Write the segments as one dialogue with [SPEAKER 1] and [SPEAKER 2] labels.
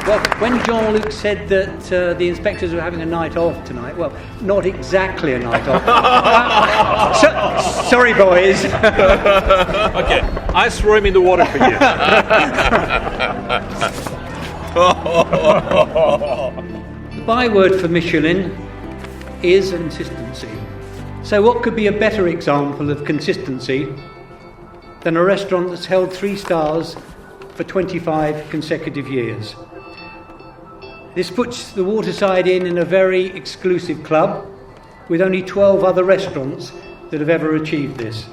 [SPEAKER 1] Well, when Jean-Luc said that the inspectors were having a night off tonight, well, not exactly a night off. Sorry, boys.
[SPEAKER 2] Okay, I throw him in the water for you.
[SPEAKER 1] The byword for Michelin is consistency. So what could be a better example of consistency than a restaurant that's held 3 stars for 25 consecutive years? This puts the Waterside Inn in a very exclusive club with only 12 other restaurants that have ever achieved this.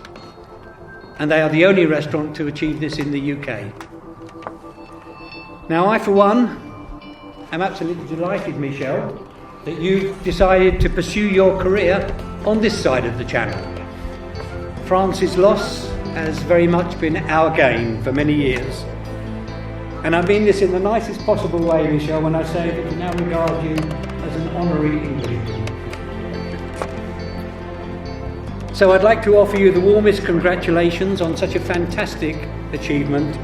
[SPEAKER 1] And they are the only restaurant to achieve this in the UK. Now, I, for one, am absolutely delighted, Michel, that you've decided to pursue your career on this side of the channel. France's loss has very much been our gain for many years. And I mean this in the nicest possible way, Michel, when I say that we now regard you as an honorary Englishman. So I'd like to offer you the warmest congratulations on such a fantastic achievement.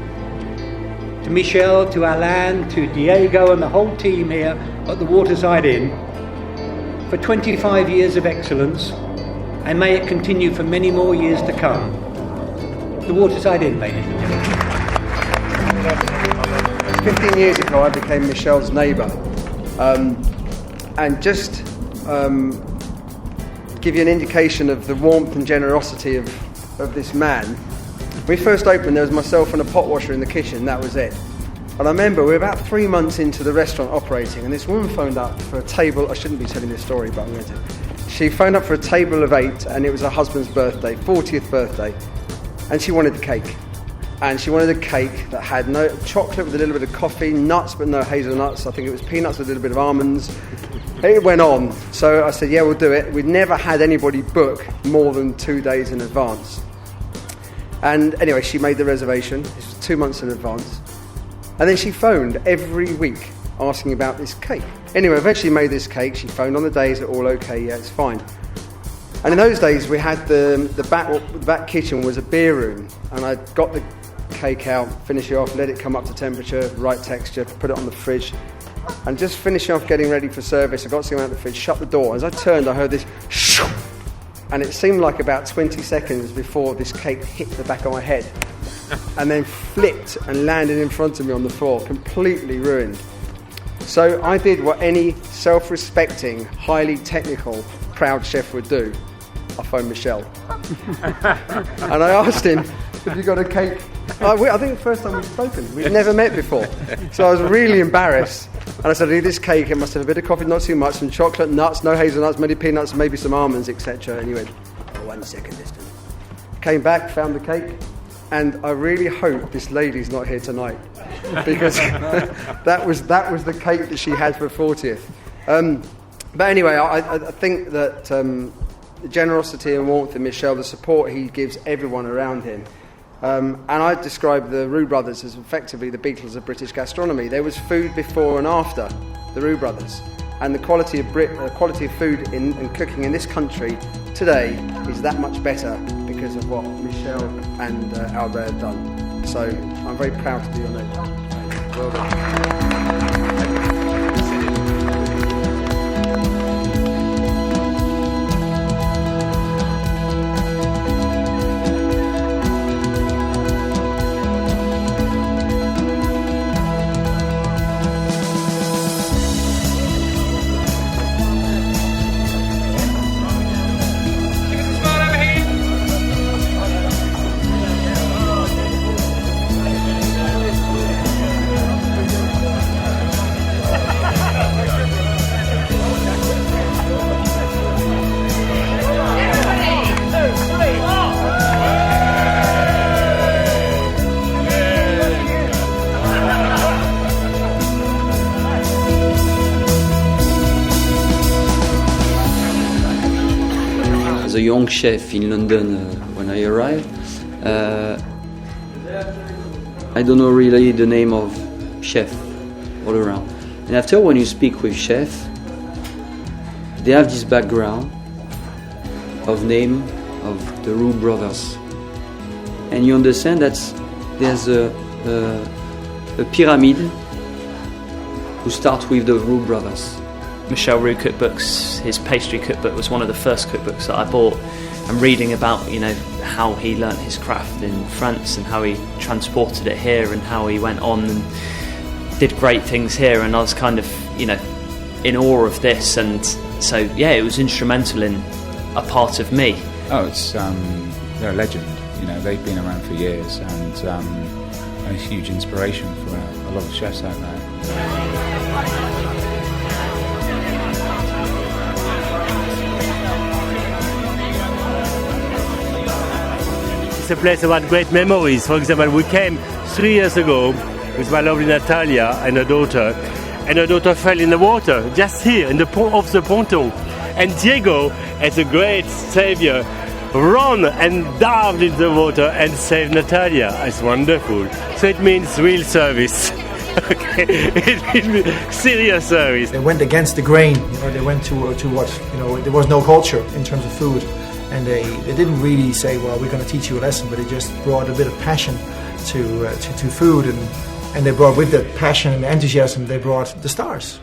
[SPEAKER 1] To Michel, to Alain, to Diego and the whole team here at the Waterside Inn for 25 years of excellence, and may it continue for many more years to come. The Waterside Inn, ladies and gentlemen.
[SPEAKER 3] 15 years ago I became Michel's neighbour, and just give you an indication of the warmth and generosity of this man. When we first opened, there was myself and a pot washer in the kitchen, that was it. And I remember we were about 3 months into the restaurant operating, and this woman phoned up for a table. I shouldn't be telling this story, but I'm going to. She phoned up for a table of 8, and it was her husband's birthday, 40th birthday, and she wanted the cake. And she wanted a cake that had no chocolate with a little bit of coffee, nuts but no hazelnuts. I think it was peanuts with a little bit of almonds. It went on. So I said, yeah, we'll do it. We'd never had anybody book more than 2 days in advance. And anyway, she made the reservation. This was 2 months in advance. And then she phoned every week asking about this cake. Anyway, eventually made this cake. She phoned on the days, it all okay, yeah, it's fine. And in those days, we had the back kitchen was a beer room. And I got the cake out, finish it off, let it come up to temperature, right texture, put it on the fridge, and just finishing off getting ready for service. I got something out of the fridge, shut the door. As I turned, I heard this shoo, and it seemed like about 20 seconds before this cake hit the back of my head and then flipped and landed in front of me on the floor, completely ruined. So I did what any self-respecting, highly technical, proud chef would do. I phoned Michel and I asked him, have you got a cake? I think the first time we've spoken, we've never met before. So I was really embarrassed. And I said, I need this cake, it must have a bit of coffee, not too much, some chocolate, nuts, no hazelnuts, maybe peanuts, maybe some almonds, etc. And he went, oh, 1 second, listen. Came back, found the cake, and I really hope this lady's not here tonight, because that was the cake that she had for 40th. But anyway, I think that the generosity and warmth of Michel, the support he gives everyone around him. And I describe the Roux brothers as effectively the Beatles of British gastronomy. There was food before and after the Roux brothers. And the quality of food and cooking in this country today is that much better because of what Michel and Albert have done. So I'm very proud to be your neighbour. Well done.
[SPEAKER 4] As a young chef in London when I arrived, I don't know really the name of chef all around. And after when you speak with chefs, they have this background of name of the Roux brothers. And you understand that there's a pyramid who start with the Roux brothers.
[SPEAKER 5] Michel Roux cookbooks, his pastry cookbook was one of the first cookbooks that I bought, and reading about, you know, how he learnt his craft in France and how he transported it here and how he went on and did great things here, and I was kind of, you know, in awe of this, and so yeah, it was instrumental in a part of me.
[SPEAKER 6] Oh, it's they're a legend. You know, they've been around for years and a huge inspiration for a lot of chefs out there.
[SPEAKER 7] It's a place about great memories. For example, we came 3 years ago with my lovely Natalia and her daughter fell in the water just here in the off the ponton. And Diego, as a great savior, ran and dived into the water and saved Natalia. It's wonderful. So it means real service. Okay, it means serious service.
[SPEAKER 8] They went against the grain. You know, they went to what, you know, there was no culture in terms of food. And they didn't really say, well, we're going to teach you a lesson, but they just brought a bit of passion to food, and they brought, with that passion and enthusiasm, they brought the stars.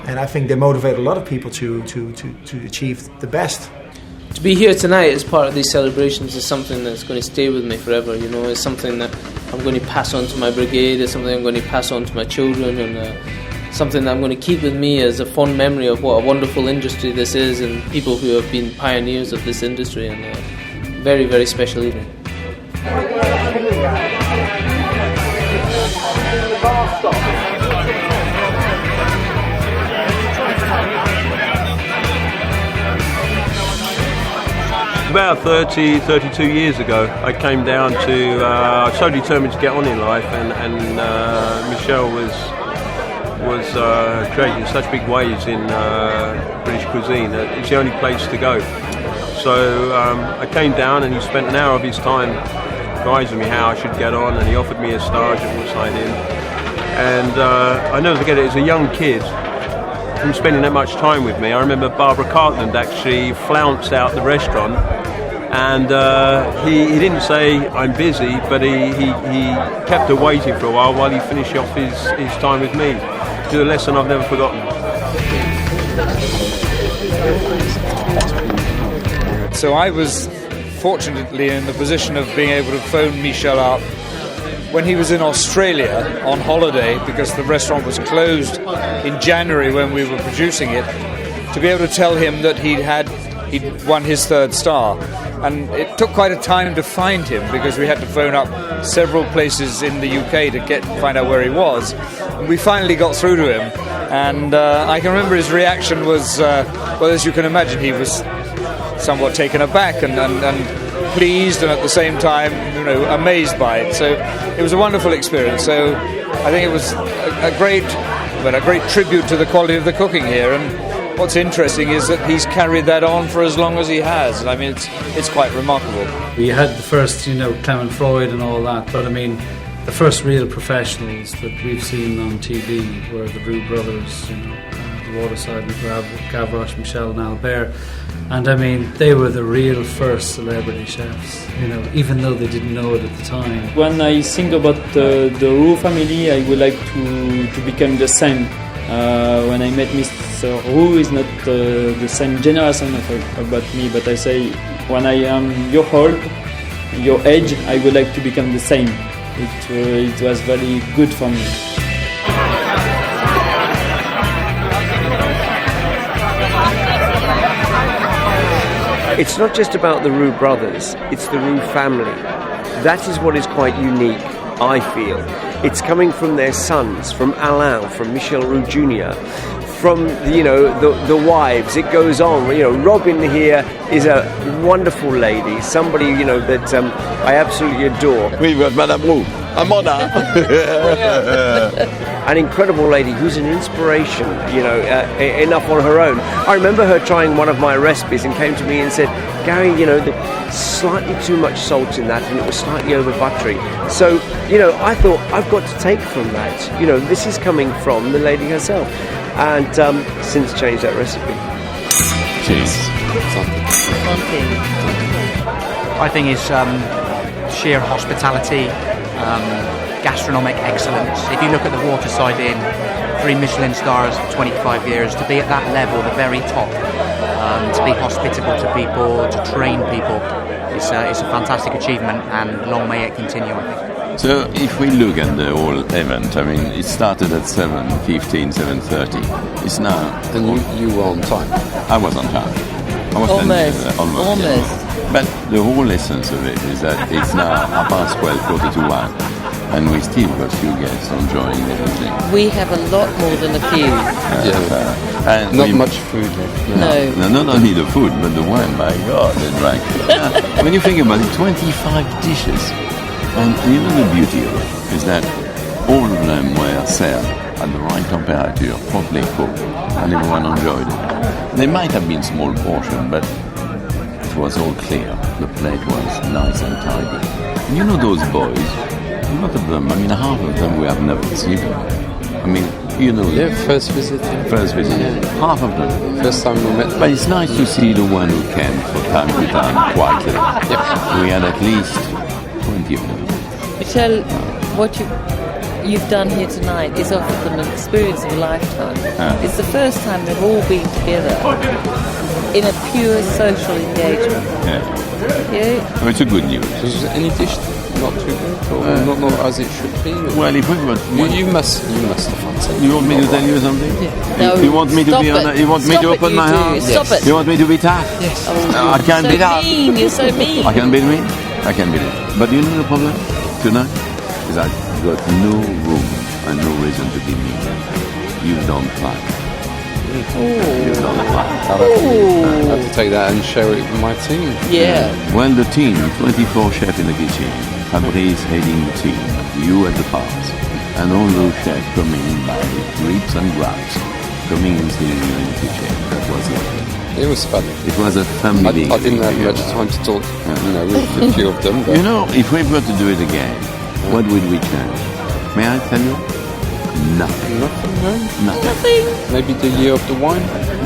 [SPEAKER 8] And I think they motivate a lot of people to achieve the best.
[SPEAKER 9] To be here tonight as part of these celebrations is something that's going to stay with me forever. You know, it's something that I'm going to pass on to my brigade, it's something I'm going to pass on to my children, and something that I'm going to keep with me as a fond memory of what a wonderful industry this is and people who have been pioneers of this industry, and a very, very special evening.
[SPEAKER 10] About 32 years ago, I came down to, I was so determined to get on in life, and Michel was creating such big waves in British cuisine that it's the only place to go. So I came down, and he spent an hour of his time advising me how I should get on, and he offered me a stage at Waterside Inn. And I never forget it, as a young kid, from spending that much time with me, I remember Barbara Cartland actually flounced out the restaurant, and he didn't say I'm busy, but he kept her waiting for a while he finished off his time with me. It's a lesson I've never forgotten.
[SPEAKER 6] So I was fortunately in the position of being able to phone Michel up when he was in Australia on holiday, because the restaurant was closed in January when we were producing it, to be able to tell him that he'd won his 3rd star. And it took quite a time to find him, because we had to phone up several places in the UK to find out where he was. And we finally got through to him, and I can remember his reaction was, well, as you can imagine, he was somewhat taken aback and pleased, and at the same time, you know, amazed by it. So it was a wonderful experience. So I think it was a great tribute to the quality of the cooking here. And what's interesting is that he's carried that on for as long as he has. And I mean, it's quite remarkable.
[SPEAKER 11] We had the first, you know, Clement Freud and all that, but I mean, the first real professionals that we've seen on TV were the Roux brothers, you know, the Waterside, Gavroche, Michel and Albert. And I mean, they were the real first celebrity chefs, you know, even though they didn't know it at the time.
[SPEAKER 12] When I think about the Roux family, I would like to become the same. When I met Mr. Roux, is not the same generation about me, but I say, when I am your age, I would like to become the same. It was very good for me.
[SPEAKER 13] It's not just about the Roux brothers, it's the Roux family. That is what is quite unique, I feel. It's coming from their sons, from Alain, from Michel Roux Jr., from, you know, the wives. It goes on. You know, Robin here is a wonderful lady, somebody, you know, that I absolutely adore.
[SPEAKER 14] Oui, Madame Roux. Amanda.
[SPEAKER 13] An incredible lady who's an inspiration, you know, enough on her own. I remember her trying one of my recipes and came to me and said, Gary, you know, there's slightly too much salt in that and it was slightly over buttery. So, you know, I thought, I've got to take from that. You know, this is coming from the lady herself. And since changed that recipe.
[SPEAKER 14] Cheers.
[SPEAKER 15] I think it's sheer hospitality, gastronomic excellence. If you look at the Waterside Inn, 3 Michelin stars, 25 years, to be at that level, the very top, to be hospitable to people, to train people, it's a fantastic achievement, and long may it continue, I think.
[SPEAKER 14] So if we look at the whole event, I mean, it started at 7:15, 7:30. It's now...
[SPEAKER 16] And you were on time?
[SPEAKER 14] I was on time. I was almost. Yeah. But the whole essence of it is that it's now 12:15, quarter to 1, and we still got few guests enjoying everything.
[SPEAKER 17] We have a lot more than a few.
[SPEAKER 14] And
[SPEAKER 16] not much food left.
[SPEAKER 14] No, not only the food, but the wine, my God, they drank. When you think about it, 25 dishes. And you know the beauty of it is that all of them were served at the right temperature, properly cooked, and everyone enjoyed it. They might have been small portion, but it was all clear. The plate was nice and tidy. And you know those boys, a lot of them, I mean half of them we have never seen them. I mean, you know...
[SPEAKER 16] Yeah, first visit.
[SPEAKER 14] First visit, half of them.
[SPEAKER 16] First time we met them.
[SPEAKER 14] But it's nice to see the one who came from time to time quietly. We had at least 20 of them.
[SPEAKER 17] Michel, what you've done here tonight is offered them an experience of a lifetime. It's the first time they've all been together in a pure social engagement.
[SPEAKER 14] Oh, it's a good news.
[SPEAKER 16] Was there any dish not too good, or not as it should be?
[SPEAKER 14] Well, if we were...
[SPEAKER 16] You must have fancied.
[SPEAKER 14] You want me to tell you something?
[SPEAKER 17] Yeah. No,
[SPEAKER 14] you want me to be honest? You want me to open my heart?
[SPEAKER 17] Stop it.
[SPEAKER 14] You want me to be tough?
[SPEAKER 17] Yes.
[SPEAKER 14] I can't be tough.
[SPEAKER 17] You're so mean.
[SPEAKER 14] I can be mean? I can be mean. But you know the problem tonight? Is I've got no room and no reason to be mean. You don't like. You don't like.
[SPEAKER 16] I'll have to take that and share it with my team.
[SPEAKER 17] Yeah.
[SPEAKER 14] Well, the team, 24 chefs in the kitchen. Fabrice heading the team. You at the pass. And all those chefs coming by ribs and grabs. Coming and sitting in the kitchen. That was it.
[SPEAKER 16] It was fun.
[SPEAKER 14] It was a family.
[SPEAKER 16] I didn't have much time to talk, with a few of them. But
[SPEAKER 14] you know, if we were to do it again, what would we change? May I tell you? Nothing.
[SPEAKER 16] Nothing, no?
[SPEAKER 14] Nothing.
[SPEAKER 16] Maybe the year of the wine?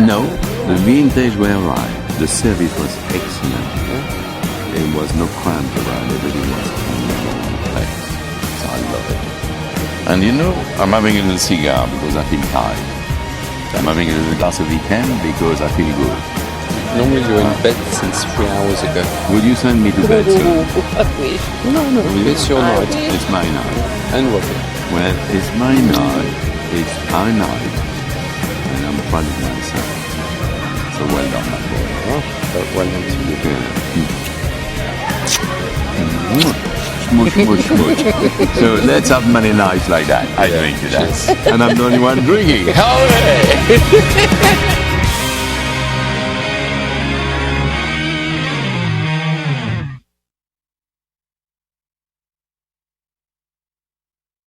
[SPEAKER 14] No. The vintage were right. The service was excellent. There was no cramp around. Everything was in one place. So I love it. And you know, I'm having a little cigar because I feel tired. I'm having a little glass of weekend because I feel good.
[SPEAKER 16] Normally you're in bed since 3 hours ago.
[SPEAKER 14] Would you send me to bed soon?
[SPEAKER 17] I wish.
[SPEAKER 16] No, it's your night.
[SPEAKER 14] It's my night.
[SPEAKER 16] And what?
[SPEAKER 14] Well, it's my night. It's our night. And I'm proud of myself. So well done, my boy.
[SPEAKER 16] Oh, well done to you.
[SPEAKER 14] Smush, smush, smush. So let's have many nights like that. I drink to that. And I'm the only one drinking. Hooray!